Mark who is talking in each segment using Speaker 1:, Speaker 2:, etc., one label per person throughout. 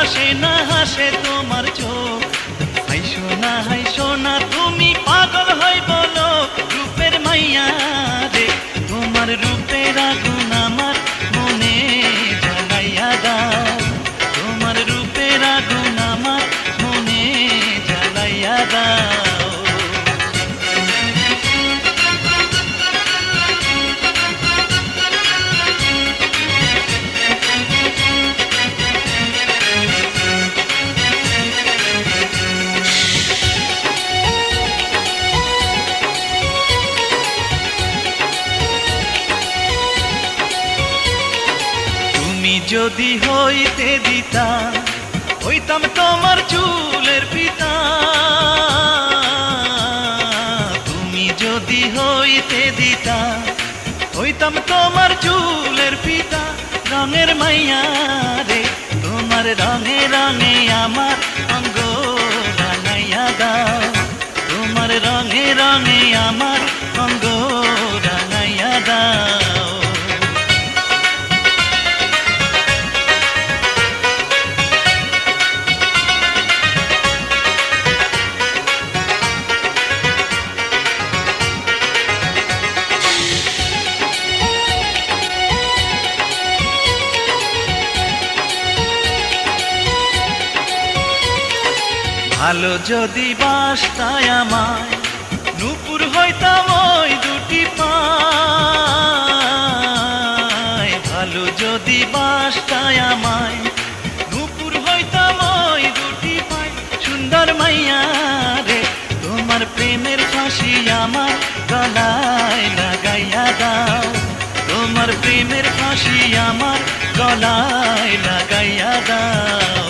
Speaker 1: হাসে না হাসে তোমার চোখ। হাই সোনা হাই সোনা তুমি পাগল হই বলো রূপের মাইয়া রে। তোমার রূপের আগুন আমার মনে জ্বালাইয়া দাও। তোমার রূপের আগুন আমার মনে জ্বালাইয়া দাও। যদি হইতে দিতা হইতাম তোমার চুলের পিতা। তুমি যদি হইতে দিতা হইতাম তোমার চুলের পিতা। রঙের মাইয়া রে তোমার রঙে রঙে আমার অঙ্গ রাঙাইয়া দাও। তোমার রঙে রঙে আমার অঙ্গ রাঙাইয়া দাও। ভালো যদি বাসতায় আমায় নূপুর হইতাম ওই দুটি পায়। ভালো যদি বাসতায় আমায় নূপুর হইতাম ওই দুটি পায়। সুন্দর মাইয়া রে তোমার প্রেমের ফাঁসি আমার গলায় লাগাইয়া দাও। তোমার প্রেমের ফাঁসি আমার গলায় লাগাইয়া দাও।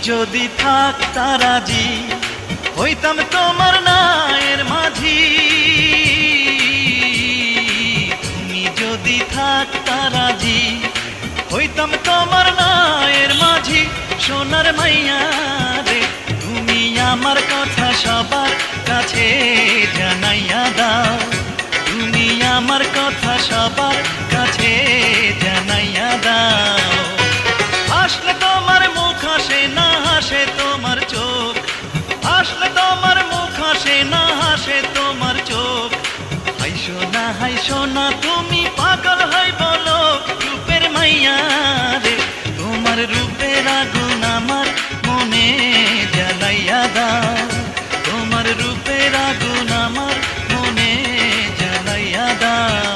Speaker 1: যদি থাকতা রাজি হইতাম তোমার নায়ের মাঝি। তুমি যদি থাকতা রাজি হইতাম তোমার নায়ের মাঝি। সোনার মাইয়া রে তুমি আমার কথা সবার কাছে জানাইয়া দাও। তুমি আমার কথা সবার কাছে জানাইয়া দাও। হাসলে তোমার মুখ হাসে না হাসে তোমার চোখ। হাসলে তোমার মুখ হাসে না হাসে তোমার চোখ। হাই সোনা হাই সোনা তুমি পাগল হই বলো রূপের মাইয়া রে। তোমার রূপের আগুন আমার মনে জ্বালাইয়া দাও। তোমার রূপের আগুন আমার মনে জ্বালাইয়া দাও।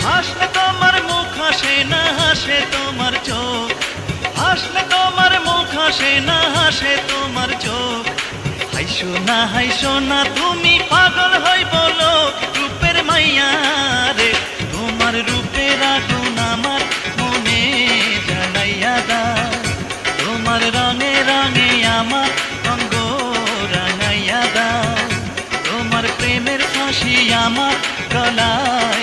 Speaker 1: হাসলে তোমার মুখ হাসে না হাসে তোমার চোখ। হাসলে তোমার মুখ হাসে না হাসে তোমার চোখ। হাই সোনা তুমি পাগল হই বলো রূপের মাইয়া রে। তোমার রূপের আগুন আমার মনে জ্বালাইয়া দাও। তোমার রঙে রঙে আমার অঙ্গ রাঙাইয়া দাও। তোমার প্রেমের ফাঁসি আমার গলায়